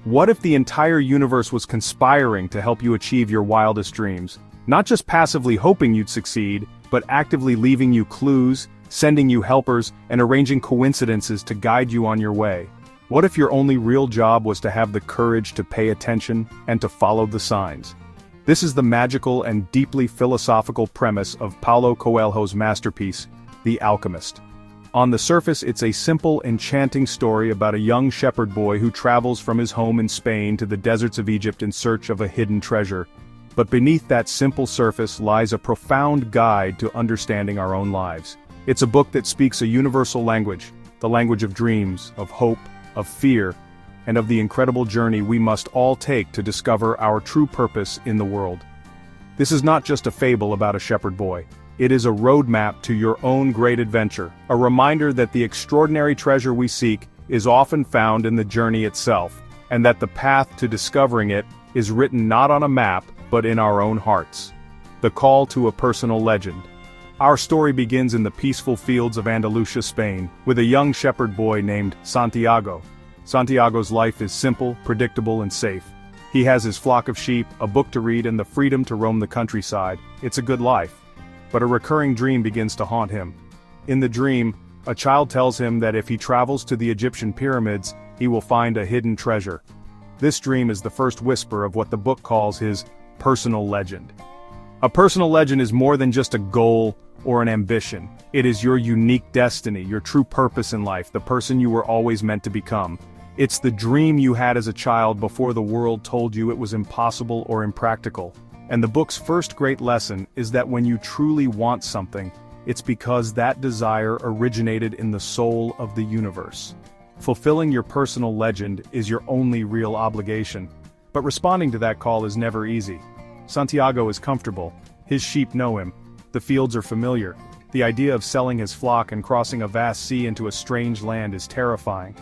What if the entire universe was conspiring to help you achieve your wildest dreams? Not just passively hoping you'd succeed, but actively leaving you clues, sending you helpers, and arranging coincidences to guide you on your way. What if your only real job was to have the courage to pay attention and to follow the signs? This is the magical and deeply philosophical premise of Paulo Coelho's masterpiece, The Alchemist. On the surface, it's a simple, enchanting story about a young shepherd boy who travels from his home in Spain to the deserts of Egypt in search of a hidden treasure. But beneath that simple surface lies a profound guide to understanding our own lives. It's a book that speaks a universal language, the language of dreams, of hope, of fear, and of the incredible journey we must all take to discover our true purpose in the world. This is not just a fable about a shepherd boy. It is a roadmap to your own great adventure, a reminder that the extraordinary treasure we seek is often found in the journey itself, and that the path to discovering it is written not on a map, but in our own hearts. The call to a personal legend. Our story begins in the peaceful fields of Andalusia, Spain, with a young shepherd boy named Santiago. Santiago's life is simple, predictable, and safe. He has his flock of sheep, a book to read, and the freedom to roam the countryside. It's a good life. But a recurring dream begins to haunt him. In the dream, a child tells him that if he travels to the Egyptian pyramids, he will find a hidden treasure. This dream is the first whisper of what the book calls his personal legend. A personal legend is more than just a goal or an ambition. It is your unique destiny, your true purpose in life, the person you were always meant to become. It's the dream you had as a child before the world told you it was impossible or impractical. And the book's first great lesson is that when you truly want something, it's because that desire originated in the soul of the universe. Fulfilling your personal legend is your only real obligation. But responding to that call is never easy. Santiago is comfortable. His sheep know him. The fields are familiar. The idea of selling his flock and crossing a vast sea into a strange land is terrifying.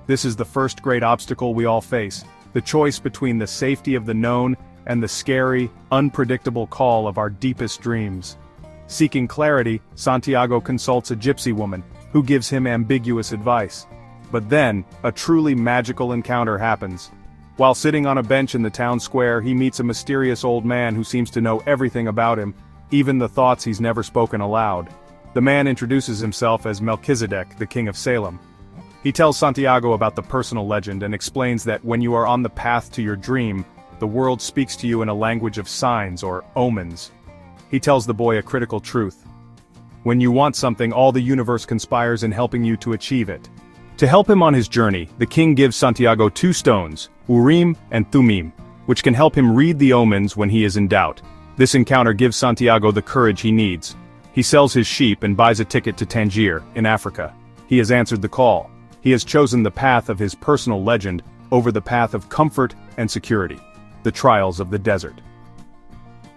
This is the first great obstacle we all face, the choice between the safety of the known and the scary, unpredictable call of our deepest dreams. Seeking clarity, Santiago consults a gypsy woman, who gives him ambiguous advice. But then, a truly magical encounter happens. While sitting on a bench in the town square, he meets a mysterious old man who seems to know everything about him, even the thoughts he's never spoken aloud. The man introduces himself as Melchizedek, the king of Salem. He tells Santiago about the personal legend and explains that when you are on the path to your dream, the world speaks to you in a language of signs or omens. He tells the boy a critical truth. When you want something, all the universe conspires in helping you to achieve it. To help him on his journey, the king gives Santiago 2 stones, Urim and Thummim, which can help him read the omens when he is in doubt. This encounter gives Santiago the courage he needs. He sells his sheep and buys a ticket to Tangier, in Africa. He has answered the call. He has chosen the path of his personal legend over the path of comfort and security. The trials of the desert.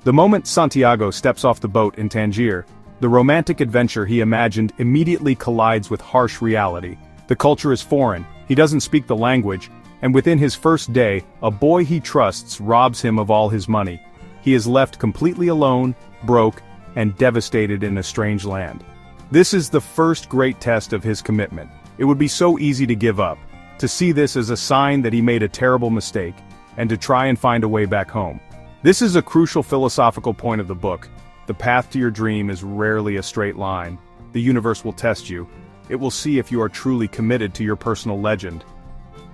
The moment Santiago steps off the boat in Tangier, the romantic adventure he imagined immediately collides with harsh reality. The culture is foreign, he doesn't speak the language, and within his first day, a boy he trusts robs him of all his money. He is left completely alone, broke, and devastated in a strange land. This is the first great test of his commitment. It would be so easy to give up, to see this as a sign that he made a terrible mistake, and to try and find a way back home. This is a crucial philosophical point of the book. The path to your dream is rarely a straight line. The universe will test you. It will see if you are truly committed to your personal legend.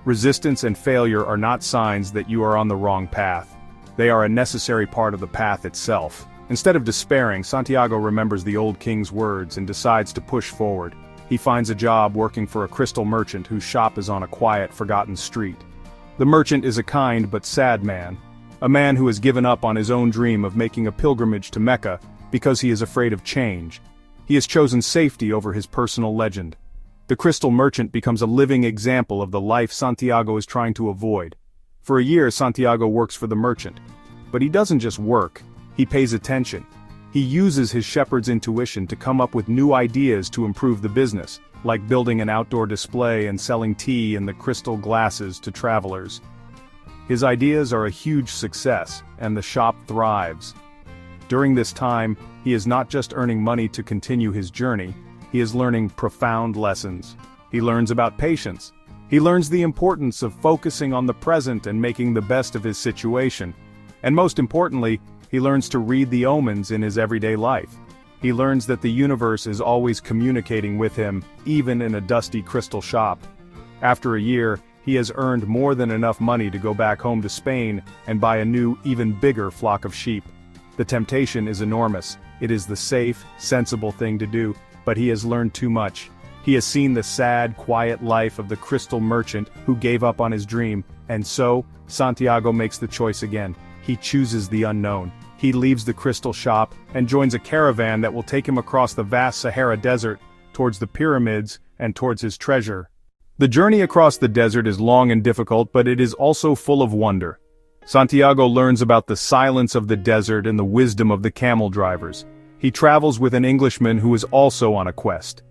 Resistance and failure are not signs that you are on the wrong path. They are a necessary part of the path itself. Instead of despairing, Santiago remembers the old king's words and decides to push forward. He finds a job working for a crystal merchant whose shop is on a quiet, forgotten street. The merchant is a kind but sad man. A man who has given up on his own dream of making a pilgrimage to Mecca because he is afraid of change. He has chosen safety over his personal legend. The crystal merchant becomes a living example of the life Santiago is trying to avoid. For a year, Santiago works for the merchant. But he doesn't just work, he pays attention. He uses his shepherd's intuition to come up with new ideas to improve the business, like building an outdoor display and selling tea in the crystal glasses to travelers. His ideas are a huge success, and the shop thrives. During this time, he is not just earning money to continue his journey, he is learning profound lessons. He learns about patience. He learns the importance of focusing on the present and making the best of his situation. And most importantly, he learns to read the omens in his everyday life. He learns that the universe is always communicating with him, even in a dusty crystal shop. After a year, he has earned more than enough money to go back home to Spain and buy a new, even bigger flock of sheep. The temptation is enormous. It is the safe, sensible thing to do, but he has learned too much. He has seen the sad, quiet life of the crystal merchant who gave up on his dream, and so, Santiago makes the choice again. He chooses the unknown. He leaves the crystal shop and joins a caravan that will take him across the vast Sahara Desert, towards the pyramids, and towards his treasure. The journey across the desert is long and difficult, but it is also full of wonder. Santiago learns about the silence of the desert and the wisdom of the camel drivers. He travels with an Englishman who is also on a quest.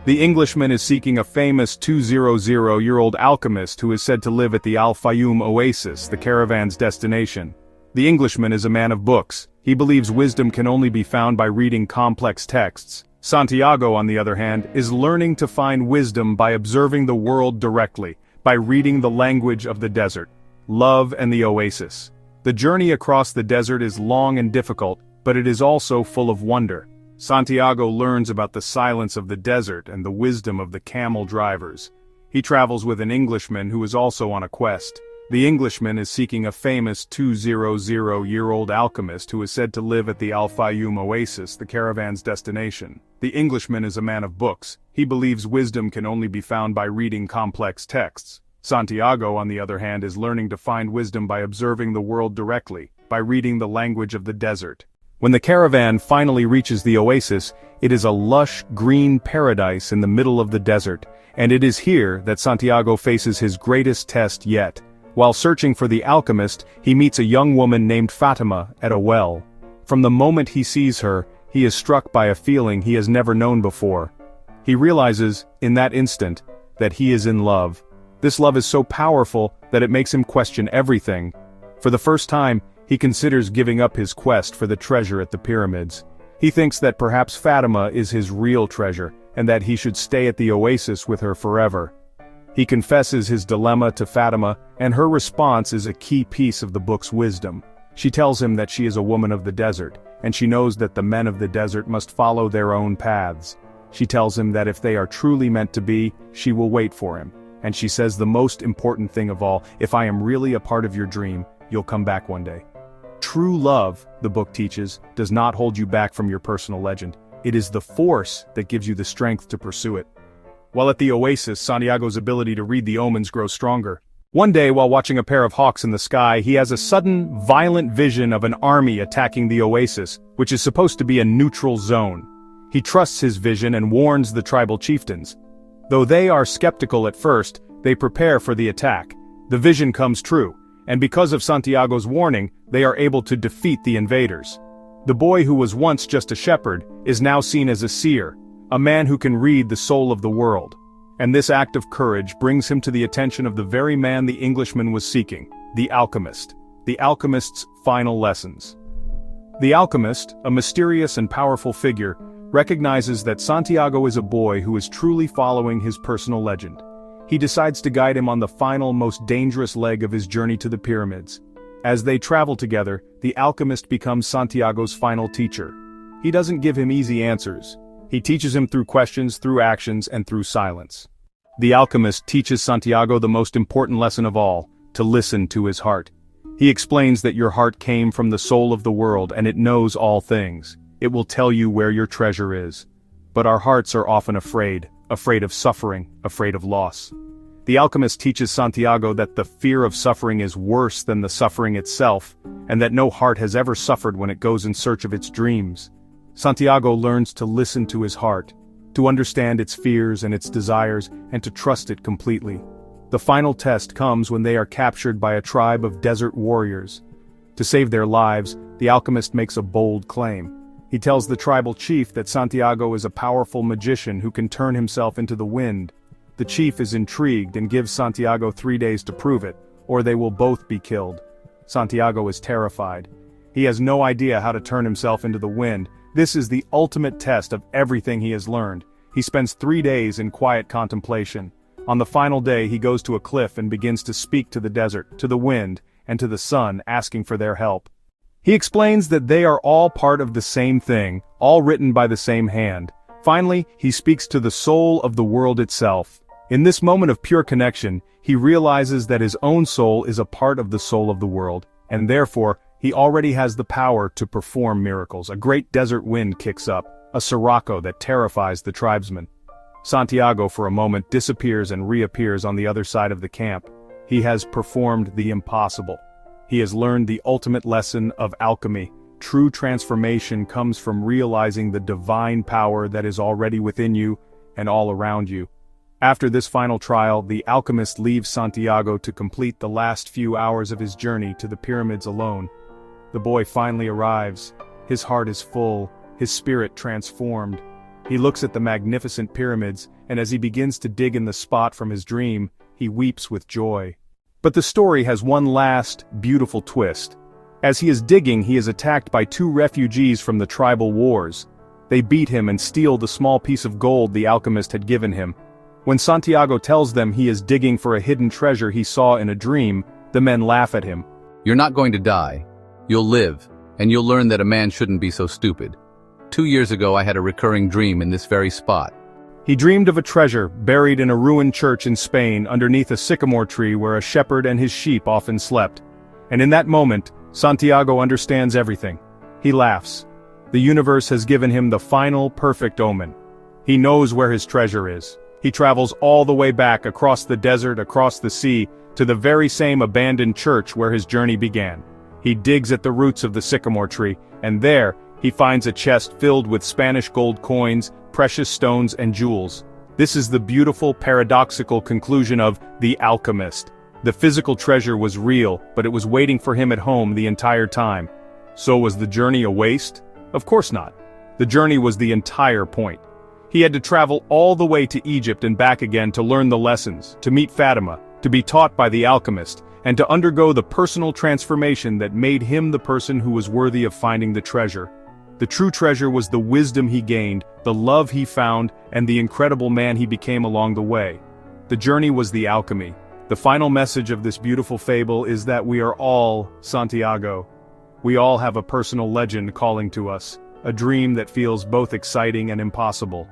The Englishman is seeking a famous 200-year-old alchemist who is said to live at the Al-Fayoum oasis, the caravan's destination. The Englishman is a man of books. He believes wisdom can only be found by reading complex texts. Santiago, on the other hand, is learning to find wisdom by observing the world directly, by reading the language of the desert. Love and the oasis. The journey across the desert is long and difficult, but it is also full of wonder. Santiago learns about the silence of the desert and the wisdom of the camel drivers. He travels with an Englishman who is also on a quest. The Englishman is seeking a famous 200-year-old alchemist who is said to live at the Al-Fayoum oasis, the caravan's destination. The Englishman is a man of books. He believes wisdom can only be found by reading complex texts. Santiago, on the other hand, is learning to find wisdom by observing the world directly, by reading the language of the desert. When the caravan finally reaches the oasis, it is a lush, green paradise in the middle of the desert, and it is here that Santiago faces his greatest test yet. While searching for the alchemist, he meets a young woman named Fatima at a well. From the moment he sees her, he is struck by a feeling he has never known before. He realizes, in that instant, that he is in love. This love is so powerful that it makes him question everything. For the first time, he considers giving up his quest for the treasure at the pyramids. He thinks that perhaps Fatima is his real treasure, and that he should stay at the oasis with her forever. He confesses his dilemma to Fatima, and her response is a key piece of the book's wisdom. She tells him that she is a woman of the desert, and she knows that the men of the desert must follow their own paths. She tells him that if they are truly meant to be, she will wait for him. And she says the most important thing of all, if I am really a part of your dream, you'll come back one day. True love, the book teaches, does not hold you back from your personal legend. It is the force that gives you the strength to pursue it. While at the oasis, Santiago's ability to read the omens grows stronger. One day, while watching a pair of hawks in the sky, he has a sudden, violent vision of an army attacking the oasis, which is supposed to be a neutral zone. He trusts his vision and warns the tribal chieftains. Though they are skeptical at first, they prepare for the attack. The vision comes true, and because of Santiago's warning, they are able to defeat the invaders. The boy who was once just a shepherd is now seen as a seer, a man who can read the soul of the world. And this act of courage brings him to the attention of the very man the Englishman was seeking, the alchemist. The alchemist's final lessons. The alchemist, a mysterious and powerful figure, recognizes that Santiago is a boy who is truly following his personal legend. He decides to guide him on the final, most dangerous leg of his journey to the pyramids. As they travel together, the alchemist becomes Santiago's final teacher. He doesn't give him easy answers. He teaches him through questions, through actions, and through silence. The alchemist teaches Santiago the most important lesson of all, to listen to his heart. He explains that your heart came from the soul of the world and it knows all things. It will tell you where your treasure is. But our hearts are often afraid of suffering, afraid of loss. The alchemist teaches Santiago that the fear of suffering is worse than the suffering itself, and that no heart has ever suffered when it goes in search of its dreams. Santiago learns to listen to his heart, to understand its fears and its desires, and to trust it completely. The final test comes when they are captured by a tribe of desert warriors. To save their lives, the alchemist makes a bold claim. He tells the tribal chief that Santiago is a powerful magician who can turn himself into the wind. The chief is intrigued and gives Santiago 3 days to prove it, or they will both be killed. Santiago is terrified. He has no idea how to turn himself into the wind. This is the ultimate test of everything he has learned. He spends 3 days in quiet contemplation. On the final day he goes to a cliff and begins to speak to the desert, to the wind, and to the sun, asking for their help. He explains that they are all part of the same thing, all written by the same hand. Finally, he speaks to the soul of the world itself. In this moment of pure connection, he realizes that his own soul is a part of the soul of the world, and therefore, he already has the power to perform miracles. A great desert wind kicks up, a sirocco that terrifies the tribesmen. Santiago for a moment disappears and reappears on the other side of the camp. He has performed the impossible. He has learned the ultimate lesson of alchemy. True transformation comes from realizing the divine power that is already within you and all around you. After this final trial, the alchemist leaves Santiago to complete the last few hours of his journey to the pyramids alone. The boy finally arrives. His heart is full, his spirit transformed. He looks at the magnificent pyramids, and as he begins to dig in the spot from his dream, he weeps with joy. But the story has one last, beautiful twist. As he is digging, he is attacked by two refugees from the tribal wars. They beat him and steal the small piece of gold the alchemist had given him. When Santiago tells them he is digging for a hidden treasure he saw in a dream, the men laugh at him. "You're not going to die. You'll live, and you'll learn that a man shouldn't be so stupid. 2 years ago I had a recurring dream in this very spot." He dreamed of a treasure buried in a ruined church in Spain underneath a sycamore tree where a shepherd and his sheep often slept. And in that moment, Santiago understands everything. He laughs. The universe has given him the final perfect omen. He knows where his treasure is. He travels all the way back across the desert, across the sea, to the very same abandoned church where his journey began. He digs at the roots of the sycamore tree, and there, he finds a chest filled with Spanish gold coins, precious stones and jewels. This is the beautiful paradoxical conclusion of The Alchemist. The physical treasure was real, but it was waiting for him at home the entire time. So was the journey a waste? Of course not. The journey was the entire point. He had to travel all the way to Egypt and back again to learn the lessons, to meet Fatima, to be taught by the alchemist, and to undergo the personal transformation that made him the person who was worthy of finding the treasure. The true treasure was the wisdom he gained, the love he found, and the incredible man he became along the way. The journey was the alchemy. The final message of this beautiful fable is that we are all Santiago. We all have a personal legend calling to us, a dream that feels both exciting and impossible.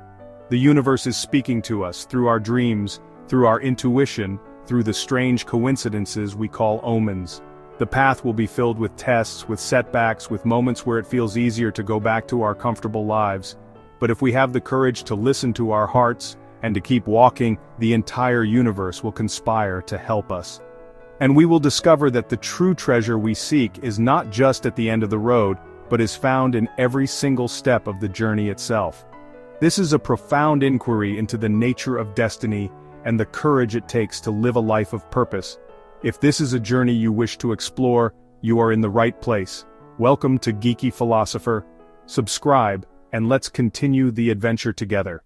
The universe is speaking to us through our dreams, through our intuition, through the strange coincidences we call omens. The path will be filled with tests, with setbacks, with moments where it feels easier to go back to our comfortable lives. But if we have the courage to listen to our hearts, and to keep walking, the entire universe will conspire to help us. And we will discover that the true treasure we seek is not just at the end of the road, but is found in every single step of the journey itself. This is a profound inquiry into the nature of destiny and the courage it takes to live a life of purpose. If this is a journey you wish to explore, you are in the right place. Welcome to Geeky Philosopher. Subscribe, and let's continue the adventure together.